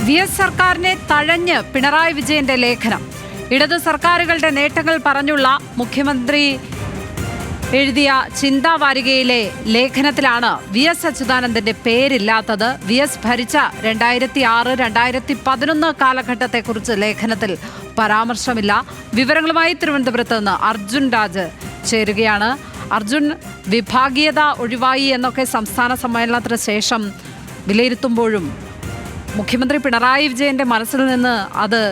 VS. സർക്കാരിനെ തഴഞ്ഞ് പിണറായി വിജയന്റെ ലേഖനം. ഇടതു സർക്കാരുകളുടെ നേട്ടങ്ങൾ പറഞ്ഞുള്ള മുഖ്യമന്ത്രി എഴുതിയ ചിന്താവാരികയിലെ ലേഖനത്തിലാണ് വി.എസ്. അച്യുതാനന്ദന്റെ പേരില്ലാത്തത്. വി.എസ്. ഭരിച്ച 2006-2011 കാലഘട്ടത്തെക്കുറിച്ച് ലേഖനത്തിൽ പരാമർശമില്ല. വിവരങ്ങളുമായി തിരുവനന്തപുരത്ത് നിന്ന് അർജുൻ രാജ് ചേരുകയാണ്. അർജുൻ, വിഭാഗീയത ഒഴിവായി എന്നൊക്കെ സംസ്ഥാന സമ്മേളനത്തിന് ശേഷം വിലയിരുത്തുമ്പോഴും മുഖ്യമന്ത്രി പിണറായി വിജയന്റെ മനസ്സിൽ നിന്ന് അത്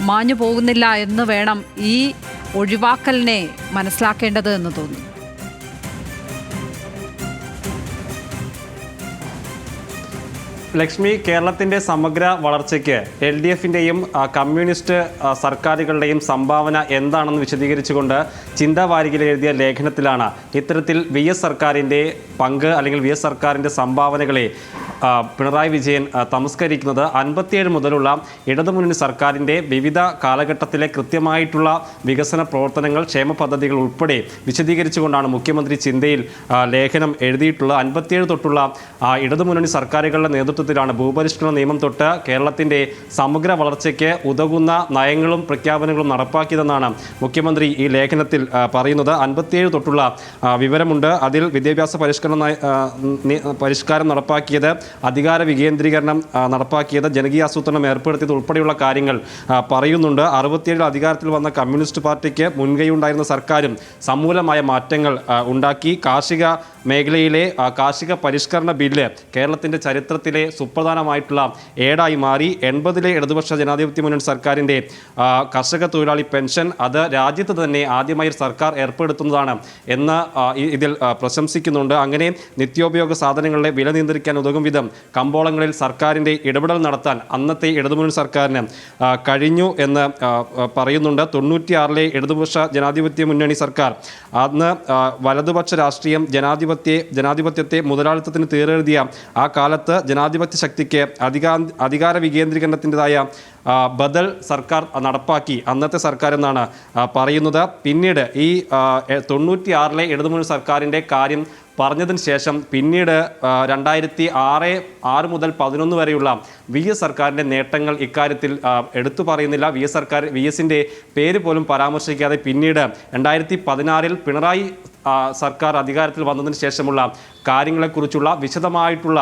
മാഞ്ഞു പോകുന്നില്ല എന്ന് വേണം ഈ ഒഴിവാക്കലിനെ മനസ്സിലാക്കേണ്ടത് എന്ന് തോന്നുന്നു. ലക്ഷ്മി, കേരളത്തിൻ്റെ സമഗ്ര വളർച്ചയ്ക്ക് LDFിൻ്റെയും കമ്മ്യൂണിസ്റ്റ് സർക്കാരുകളുടെയും സംഭാവന എന്താണെന്ന് വിശദീകരിച്ചുകൊണ്ട് ചിന്താവാരികയിൽ എഴുതിയ ലേഖനത്തിലാണ് ഇത്തരത്തിൽ വി.എസ്. സർക്കാരിൻ്റെ പങ്ക് അല്ലെങ്കിൽ വി.എസ്. സർക്കാരിൻ്റെ സംഭാവനകളെ പിണറായി വിജയൻ തമസ്കരിക്കുന്നത്. 57 മുതലുള്ള ഇടതുമുന്നണി സർക്കാരിൻ്റെ വിവിധ കാലഘട്ടത്തിലെ കൃത്യമായിട്ടുള്ള വികസന പ്രവർത്തനങ്ങൾ, ക്ഷേമ പദ്ധതികൾ ഉൾപ്പെടെ വിശദീകരിച്ചുകൊണ്ടാണ് മുഖ്യമന്ത്രി ചിന്തയിൽ ലേഖനം എഴുതിയിട്ടുള്ളത്. 57 തൊട്ടുള്ള ഇടതുമുന്നണി സർക്കാരുകളുടെ നേതൃത്വത്തിലാണ് ഭൂപരിഷ്കരണ നിയമം തൊട്ട് കേരളത്തിൻ്റെ സമഗ്ര വളർച്ചയ്ക്ക് ഉതകുന്ന നയങ്ങളും പ്രഖ്യാപനങ്ങളും നടപ്പാക്കിയതെന്നാണ് മുഖ്യമന്ത്രി ഈ ലേഖനത്തിൽ പറയുന്നത്. 57 തൊട്ടുള്ള വിവരമുണ്ട്. അതിൽ വിദ്യാഭ്യാസ പരിഷ്കാരം നടപ്പാക്കിയത്, അധികാര വികേന്ദ്രീകരണം നടപ്പാക്കിയത്, ജനകീയ ആസൂത്രണം ഏർപ്പെടുത്തിയത് ഉൾപ്പെടെയുള്ള കാര്യങ്ങൾ പറയുന്നുണ്ട്. 67 അധികാരത്തിൽ വന്ന കമ്മ്യൂണിസ്റ്റ് പാർട്ടിക്ക് മുൻകൈയുണ്ടായിരുന്ന സർക്കാരും സമൂലമായ മാറ്റങ്ങൾ ഉണ്ടാക്കി. കാർഷിക മേഖലയിലെ കാർഷിക പരിഷ്കരണ ബില്ല് കേരളത്തിൻ്റെ ചരിത്രത്തിലെ സുപ്രധാനമായിട്ടുള്ള ഏടായി മാറി. 80-ലെ ഇടതുപക്ഷ ജനാധിപത്യ മുന്നണി സർക്കാരിൻ്റെ കർഷക തൊഴിലാളി പെൻഷൻ, അത് രാജ്യത്ത് തന്നെ ആദ്യമായി സർക്കാർ ഏർപ്പെടുത്തുന്നതാണ് എന്ന് ഇതിൽ പ്രശംസിക്കുന്നുണ്ട്. അങ്ങനെ നിത്യോപയോഗ സാധനങ്ങളുടെ വില നിയന്ത്രിക്കാൻ ഉതകും വിധം കമ്പോളങ്ങളിൽ സർക്കാരിൻ്റെ ഇടപെടൽ നടത്താൻ അന്നത്തെ ഇടതുമുന്നണി സർക്കാരിന് കഴിഞ്ഞു എന്ന് പറയുന്നുണ്ട്. 96-ലെ ഇടതുപക്ഷ ജനാധിപത്യ മുന്നണി സർക്കാർ അന്ന് വലതുപക്ഷ രാഷ്ട്രീയം ജനാധിപത്യത്തെ മുതലാളിത്തത്തിന് തീരെഴുതിയ ആ കാലത്ത് ജനാധിപത്യ ശക്തിക്ക് അധികാര വികേന്ദ്രീകരണത്തിൻ്റെതായ ബദൽ സർക്കാർ നടപ്പാക്കി അന്നത്തെ സർക്കാർ എന്നാണ് പറയുന്നത്. പിന്നീട് ഈ 96-ലെ ഇടതുമുന്നണി സർക്കാരിൻ്റെ കാര്യം പറഞ്ഞതിന് ശേഷം പിന്നീട് 2006 മുതൽ 2011 വരെയുള്ള വി.എസ്. സർക്കാരിൻ്റെ നേട്ടങ്ങൾ ഇക്കാര്യത്തിൽ എടുത്തു പറയുന്നില്ല. വി.എസിൻ്റെ പേര് പോലും പരാമർശിക്കാതെ പിന്നീട് 2016-ൽ പിണറായി സർക്കാർ അധികാരത്തിൽ വന്നതിന് ശേഷമുള്ള കാര്യങ്ങളെക്കുറിച്ചുള്ള വിശദമായിട്ടുള്ള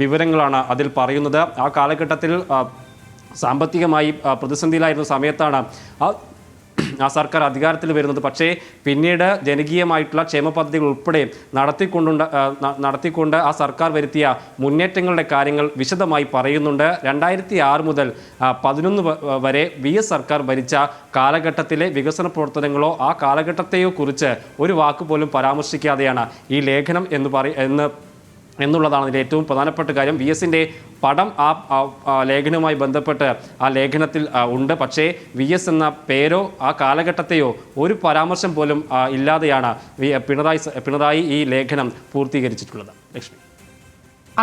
വിവരങ്ങളാണ് അതിൽ പറയുന്നത്. ആ കാലഘട്ടത്തിൽ സാമ്പത്തികമായി പ്രതിസന്ധിയിലായിരുന്ന സമയത്താണ് ആ സർക്കാർ അധികാരത്തിൽ വരുന്നത്. പക്ഷേ പിന്നീട് ജനകീയമായിട്ടുള്ള ക്ഷേമ പദ്ധതികൾ ഉൾപ്പെടെ നടത്തിക്കൊണ്ട് ആ സർക്കാർ വരുത്തിയ മുന്നേറ്റങ്ങളുടെ കാര്യങ്ങൾ വിശദമായി പറയുന്നുണ്ട്. 2006 മുതൽ 2011 വരെ വി.എസ്. സർക്കാർ ഭരിച്ച കാലഘട്ടത്തിലെ വികസന പ്രവർത്തനങ്ങളോ ആ കാലഘട്ടത്തെയോ കുറിച്ച് ഒരു വാക്ക് പോലും പരാമർശിക്കാതെയാണ് ഈ ലേഖനം എന്നുള്ളതാണ് ഇതിൻ്റെ ഏറ്റവും പ്രധാനപ്പെട്ട കാര്യം. വി.എസിൻ്റെ പടം ആ ലേഖനവുമായി ബന്ധപ്പെട്ട് ആ ലേഖനത്തിൽ ഉണ്ട്. പക്ഷേ വി.എസ്. എന്ന പേരോ ആ കാലഘട്ടത്തെയോ ഒരു പരാമർശം പോലും ഇല്ലാതെയാണ് പിണറായി ഈ ലേഖനം പൂർത്തീകരിച്ചിട്ടുള്ളത്. ലക്ഷ്മി.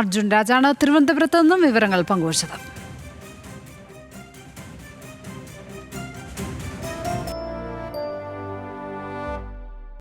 അർജുൻ രാജാണ് തിരുവനന്തപുരത്ത് നിന്നും വിവരങ്ങൾ പങ്കുവച്ചത്.